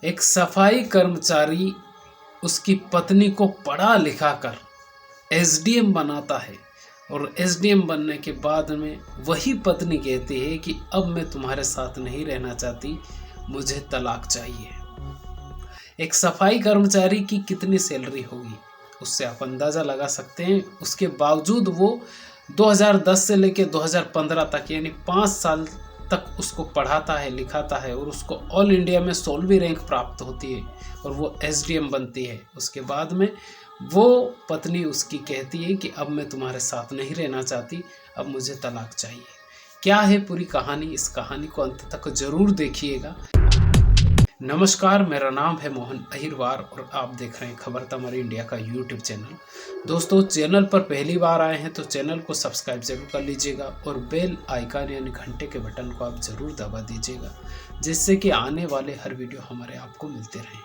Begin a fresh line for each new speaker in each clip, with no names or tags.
एक सफाई कर्मचारी उसकी पत्नी को पढ़ा लिखा कर एसडीएम बनाता है और एसडीएम बनने के बाद में वही पत्नी कहती है कि अब मैं तुम्हारे साथ नहीं रहना चाहती, मुझे तलाक चाहिए। एक सफाई कर्मचारी की कितनी सैलरी होगी उससे आप अंदाज़ा लगा सकते हैं। उसके बावजूद वो 2010 से लेकर 2015 तक यानी 5 साल तक उसको पढ़ाता है, लिखाता है और उसको ऑल इंडिया में 16वीं रैंक प्राप्त होती है और वो एसडीएम बनती है। उसके बाद में वो पत्नी उसकी कहती है कि अब मैं तुम्हारे साथ नहीं रहना चाहती, अब मुझे तलाक चाहिए। क्या है पूरी कहानी, इस कहानी को अंत तक जरूर देखिएगा। नमस्कार, मेरा नाम है मोहन अहिरवार और आप देख रहे हैं खबर तमरी इंडिया का यूट्यूब चैनल। दोस्तों, चैनल पर पहली बार आए हैं तो चैनल को सब्सक्राइब जरूर कर लीजिएगा और बेल आइकन यानी घंटे के बटन को आप ज़रूर दबा दीजिएगा, जिससे कि आने वाले हर वीडियो हमारे आपको मिलते रहें।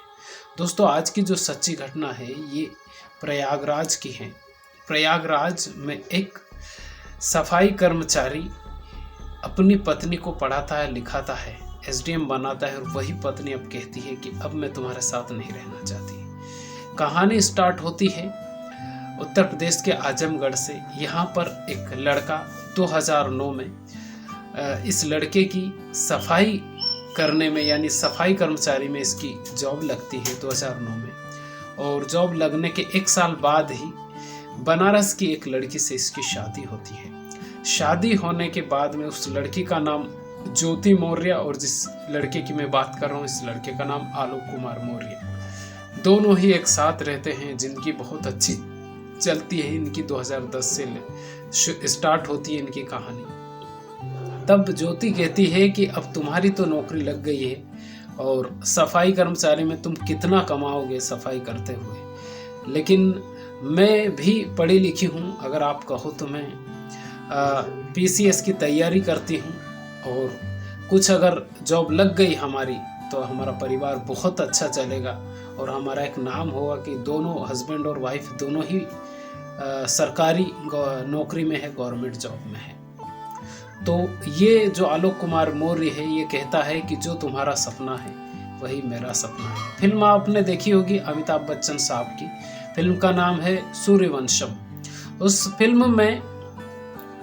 दोस्तों, आज की जो सच्ची घटना है ये प्रयागराज की है। प्रयागराज में एक सफाई कर्मचारी अपनी पत्नी को पढ़ाता है, लिखाता है, एसडीएम बनाता है और वही पत्नी अब कहती है कि अब मैं तुम्हारे साथ नहीं रहना चाहती। कहानी स्टार्ट होती है उत्तर प्रदेश के आजमगढ़ से। यहाँ पर एक लड़का 2009 में इस लड़के की सफाई करने में यानी सफाई कर्मचारी में इसकी जॉब लगती है 2009 में और जॉब लगने के 1 साल बाद ही बनारस की एक लड़की से इसकी शादी होती है। शादी होने के बाद में उस लड़की का नाम ज्योति मौर्य और जिस लड़के की मैं बात कर रहा हूँ इस लड़के का नाम आलोक कुमार मौर्य। दोनों ही एक साथ रहते हैं, जिनकी बहुत अच्छी चलती है। इनकी 2010 से स्टार्ट होती है इनकी कहानी। तब ज्योति कहती है कि अब तुम्हारी तो नौकरी लग गई है और सफाई कर्मचारी में तुम कितना कमाओगे सफाई करते हुए, लेकिन मैं भी पढ़ी लिखी हूँ, अगर आप कहो तो मैं पीसीएस की तैयारी करती हूँ और कुछ अगर जॉब लग गई हमारी तो हमारा परिवार बहुत अच्छा चलेगा और हमारा एक नाम होगा कि दोनों हस्बैंड और वाइफ दोनों ही सरकारी नौकरी में है, गवर्नमेंट जॉब में है। तो ये जो आलोक कुमार मौर्य है ये कहता है कि जो तुम्हारा सपना है वही मेरा सपना है। फिल्म आपने देखी होगी अमिताभ बच्चन साहब की, फिल्म का नाम है सूर्यवंशम। उस फिल्म में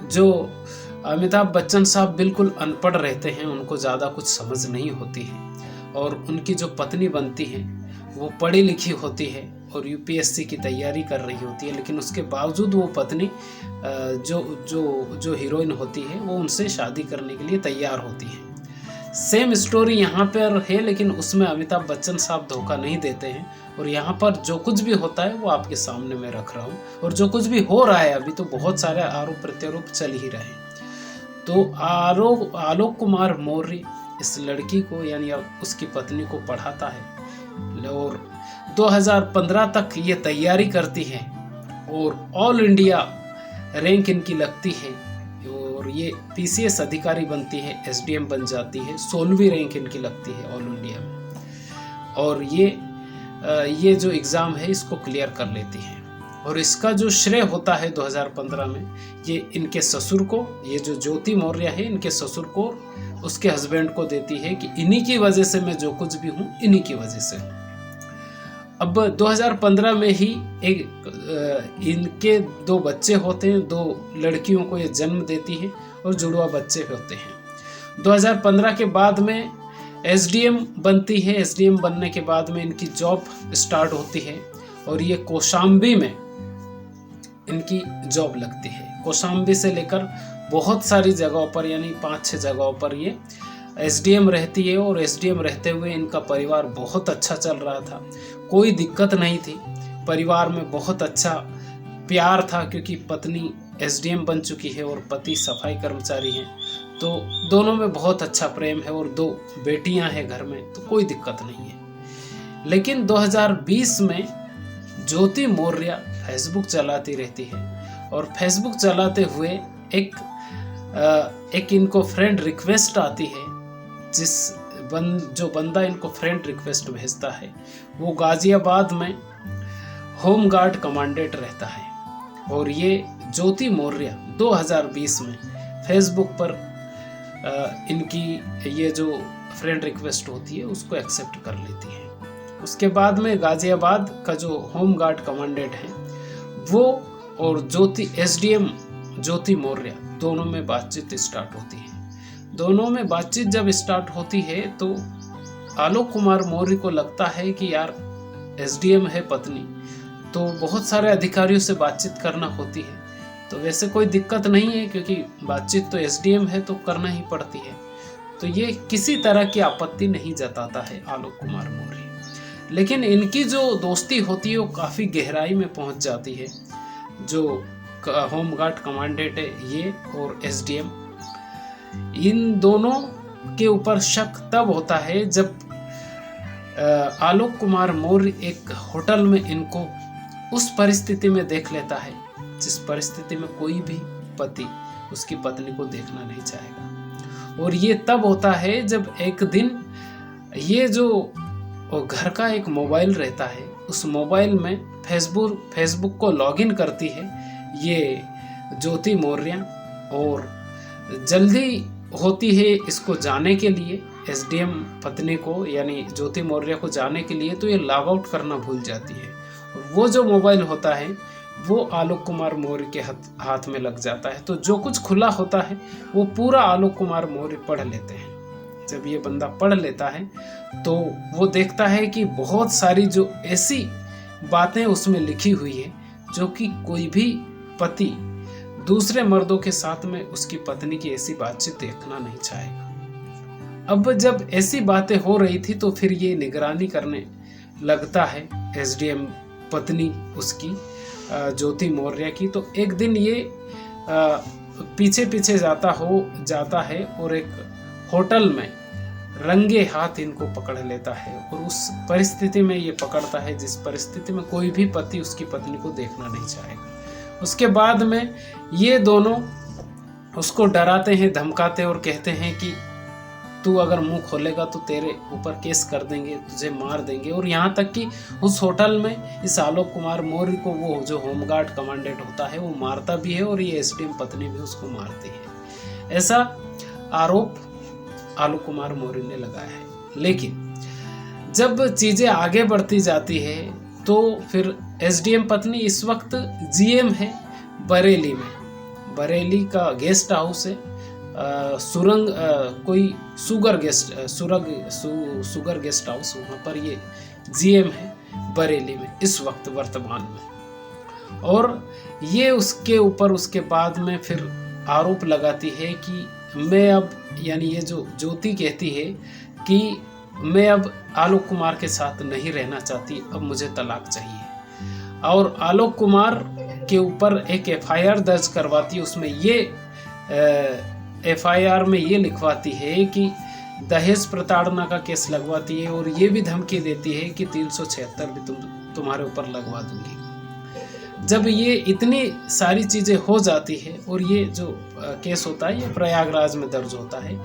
जो अमिताभ बच्चन साहब बिल्कुल अनपढ़ रहते हैं, उनको ज़्यादा कुछ समझ नहीं होती है और उनकी जो पत्नी बनती है वो पढ़ी लिखी होती है और यूपीएससी की तैयारी कर रही होती है, लेकिन उसके बावजूद वो पत्नी जो हीरोइन होती है वो उनसे शादी करने के लिए तैयार होती है। सेम स्टोरी यहाँ पर है, लेकिन उसमें अमिताभ बच्चन साहब धोखा नहीं देते हैं और यहाँ पर जो कुछ भी होता है वो आपके सामने मैं रख रहा हूँ और जो कुछ भी हो रहा है अभी तो बहुत सारे आरोप प्रत्यारोप चल ही रहे हैं। तो आलोक कुमार मौर्य इस लड़की को यानी उसकी पत्नी को पढ़ाता है और 2015 तक ये तैयारी करती है और ऑल इंडिया रैंक इनकी लगती है और ये पीसीएस अधिकारी बनती है, एसडीएम बन जाती है, 16वीं रैंक इनकी लगती है ऑल इंडिया में और ये जो एग्ज़ाम है इसको क्लियर कर लेती है। और इसका जो श्रेय होता है 2015 में ये इनके ससुर को, ये जो ज्योति मौर्य है इनके ससुर को, उसके हस्बैंड को देती है कि इन्हीं की वजह से मैं जो कुछ भी हूँ इन्हीं की वजह से। अब 2015 में ही इनके 2 बच्चे होते हैं, 2 लड़कियों को ये जन्म देती है और जुड़वा बच्चे होते हैं। 2015 के बाद में एसडीएम बनती है। एसडीएम बनने के बाद में इनकी जॉब स्टार्ट होती है और ये कौशाम्बी में इनकी जॉब लगती है। कौशाम्बी से लेकर बहुत सारी जगहों पर यानी 5-6 जगहों पर ये एसडीएम रहती है और एसडीएम रहते हुए इनका परिवार बहुत अच्छा चल रहा था, कोई दिक्कत नहीं थी। परिवार में बहुत अच्छा प्यार था क्योंकि पत्नी एसडीएम बन चुकी है और पति सफाई कर्मचारी हैं, तो दोनों में बहुत अच्छा प्रेम है और 2 बेटियां हैं घर में, तो कोई दिक्कत नहीं है। लेकिन 2020 में ज्योति मौर्य फेसबुक चलाती रहती है और फेसबुक चलाते हुए एक इनको फ्रेंड रिक्वेस्ट आती है। जो बंदा इनको फ्रेंड रिक्वेस्ट भेजता है वो गाजियाबाद में होम गार्ड कमांडेंट रहता है और ये ज्योति मौर्य 2020 में फेसबुक पर इनकी ये जो फ्रेंड रिक्वेस्ट होती है उसको एक्सेप्ट कर लेती है। उसके बाद में गाजियाबाद का जो होम गार्ड कमांडेंट है वो और एसडीएम ज्योति मौर्य दोनों में बातचीत स्टार्ट होती है। दोनों में बातचीत जब स्टार्ट होती है तो आलोक कुमार मौर्य को लगता है कि यार एसडीएम है पत्नी, तो बहुत सारे अधिकारियों से बातचीत करना होती है, तो वैसे कोई दिक्कत नहीं है क्योंकि बातचीत तो एसडीएम है तो करना ही पड़ती है। तो ये किसी तरह की आपत्ति नहीं जताता है आलोक कुमार मौर्य। लेकिन इनकी जो दोस्ती होती है वो काफ़ी गहराई में पहुंच जाती है। जो होमगार्ड कमांडेंट है ये और एसडीएम, इन दोनों के ऊपर शक तब होता है जब आलोक कुमार मौर्य एक होटल में इनको उस परिस्थिति में देख लेता है जिस परिस्थिति में कोई भी पति उसकी पत्नी को देखना नहीं चाहेगा। और ये तब होता है जब एक दिन ये जो घर का एक मोबाइल रहता है उस मोबाइल में फेसबुक को लॉगिन करती है ये ज्योति मौर्य, और जल्दी होती है इसको जाने के लिए एसडीएम पत्नी को यानी ज्योति मौर्य को जाने के लिए, तो ये लॉग आउट करना भूल जाती है। वो जो मोबाइल होता है वो आलोक कुमार मौर्य के हाथ में लग जाता है, तो जो कुछ खुला होता है वो पूरा आलोक कुमार मौर्य पढ़ लेते हैं। जब ये बंदा पढ़ लेता है तो वो देखता है कि बहुत सारी जो ऐसी बातें उसमें लिखी हुई है जो कि कोई भी पति दूसरे मर्दों के साथ में उसकी पत्नी की ऐसी बातचीत देखना नहीं चाहेगा। अब जब ऐसी बातें हो रही थी तो फिर ये निगरानी करने लगता है एसडीएम पत्नी उसकी ज्योति मौर्य की। तो एक दिन ये पीछे पीछे जाता है और एक होटल में रंगे हाथ इनको पकड़ लेता है, और उस परिस्थिति में ये पकड़ता है जिस परिस्थिति में कोई भी पति उसकी पत्नी को देखना नहीं चाहेगा। उसके बाद में ये दोनों उसको डराते हैं, धमकाते और कहते हैं कि तू अगर मुंह खोलेगा तो तेरे ऊपर केस कर देंगे, तुझे मार देंगे। और यहाँ तक कि उस होटल में इस आलोक कुमार मौर्य को वो जो होमगार्ड कमांडेंट होता है वो मारता भी है और ये एसडीएम पत्नी भी उसको मारती है। ऐसा आरोप आलोक कुमार मौर्य ने लगाया है। लेकिन जब चीजें आगे बढ़ती जाती है तो फिर एसडीएम पत्नी इस वक्त जीएम है बरेली में। बरेली का गेस्ट हाउस है, कोई सुगर गेस्ट हाउस, वहाँ पर ये जीएम है बरेली में इस वक्त वर्तमान में। और ये उसके ऊपर उसके बाद में फिर आरोप लगाती है कि मैं अब, यानी ये जो ज्योति कहती है कि मैं अब आलोक कुमार के साथ नहीं रहना चाहती, अब मुझे तलाक चाहिए। और आलोक कुमार के ऊपर एक एफआईआर दर्ज करवाती है। उसमें ये एफआईआर में ये लिखवाती है कि दहेज प्रताड़ना का केस लगवाती है और ये भी धमकी देती है कि 376 भी तुम्हारे ऊपर लगवा दूंगी। जब ये इतनी सारी चीज़ें हो जाती है और ये जो केस होता है ये प्रयागराज में दर्ज होता है,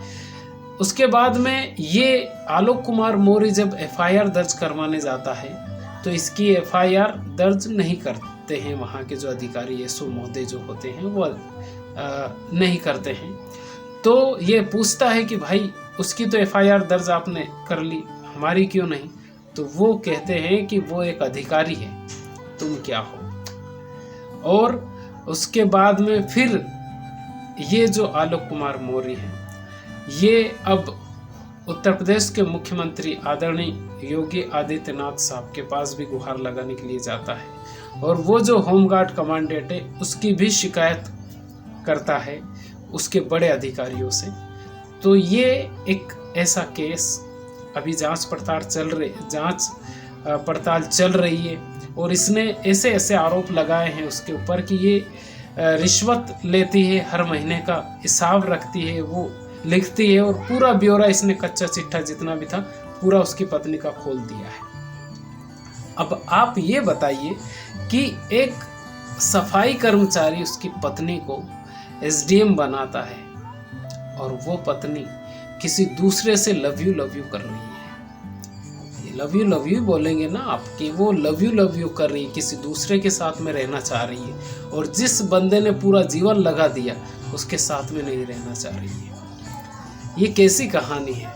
उसके बाद में ये आलोक कुमार मौर्य जब एफआईआर दर्ज करवाने जाता है तो इसकी एफआईआर दर्ज नहीं करते हैं वहाँ के जो अधिकारी एसओ महोदय जो होते हैं वो नहीं करते हैं। तो ये पूछता है कि भाई उसकी तो एफआईआर दर्ज आपने कर ली, हमारी क्यों नहीं? तो वो कहते हैं कि वो एक अधिकारी है, तुम क्या हो। और उसके बाद में फिर ये जो आलोक कुमार मौर्य है ये अब उत्तर प्रदेश के मुख्यमंत्री आदरणीय योगी आदित्यनाथ साहब के पास भी गुहार लगाने के लिए जाता है और वो जो होमगार्ड कमांडेंट है उसकी भी शिकायत करता है उसके बड़े अधिकारियों से। तो ये एक ऐसा केस अभी जांच पड़ताल चल रही है और इसने ऐसे ऐसे आरोप लगाए हैं उसके ऊपर कि ये रिश्वत लेती है, हर महीने का हिसाब रखती है, वो लिखती है और पूरा ब्यौरा इसने कच्चा चिट्ठा जितना भी था पूरा उसकी पत्नी का खोल दिया है। अब आप ये बताइए कि एक सफाई कर्मचारी उसकी पत्नी को एसडीएम बनाता है और वो पत्नी किसी दूसरे से लव यू कर रही है। लव यू बोलेंगे ना आप कि वो लव यू कर रही है, किसी दूसरे के साथ में रहना चाह रही है और जिस बंदे ने पूरा जीवन लगा दिया उसके साथ में नहीं रहना चाह रही है। ये कैसी कहानी है?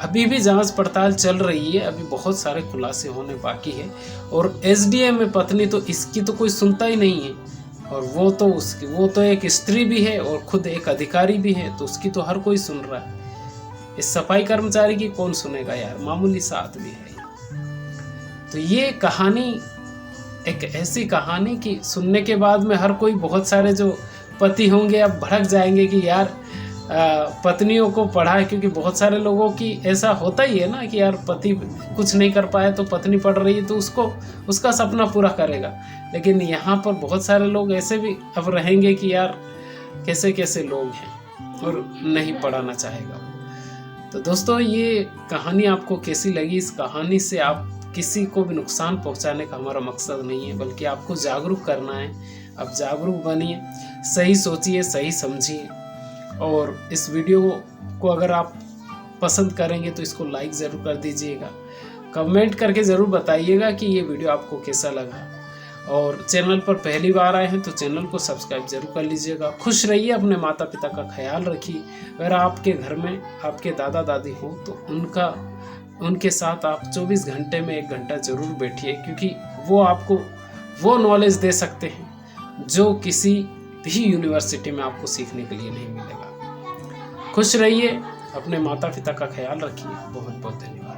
अभी भी जांच पड़ताल चल रही है, अभी बहुत सारे खुलासे होने बाकी है। और एसडीएम में पत्नी तो इसकी तो कोई सुनता ही नहीं है, और वो तो एक स्त्री भी है और खुद एक अधिकारी भी है, तो उसकी तो हर कोई सुन रहा है। इस सफाई कर्मचारी की कौन सुनेगा यार, मामूली सा आदमी है। तो ये कहानी एक ऐसी कहानी कि सुनने के बाद में हर कोई, बहुत सारे जो पति होंगे अब भड़क जाएंगे कि यार पत्नियों को पढ़ा, क्योंकि बहुत सारे लोगों की ऐसा होता ही है ना कि यार पति कुछ नहीं कर पाया तो पत्नी पढ़ रही है तो उसका सपना पूरा करेगा। लेकिन यहाँ पर बहुत सारे लोग ऐसे भी अब रहेंगे कि यार कैसे कैसे लोग हैं और नहीं पढ़ाना चाहेगा। तो दोस्तों, ये कहानी आपको कैसी लगी? इस कहानी से आप किसी को भी नुकसान पहुंचाने का हमारा मकसद नहीं है, बल्कि आपको जागरूक करना है। आप जागरूक बनिए, सही सोचिए, सही समझिए। और इस वीडियो को अगर आप पसंद करेंगे तो इसको लाइक ज़रूर कर दीजिएगा, कमेंट करके ज़रूर बताइएगा कि ये वीडियो आपको कैसा लगा। और चैनल पर पहली बार आए हैं तो चैनल को सब्सक्राइब जरूर कर लीजिएगा। खुश रहिए, अपने माता पिता का ख्याल रखिए। अगर आपके घर में आपके दादा दादी हो तो उनके साथ आप 24 घंटे में 1 घंटा ज़रूर बैठिए, क्योंकि वो आपको वो नॉलेज दे सकते हैं जो किसी भी यूनिवर्सिटी में आपको सीखने के लिए नहीं मिलेगा। खुश रहिए, अपने माता पिता का ख्याल रखिए। बहुत बहुत धन्यवाद।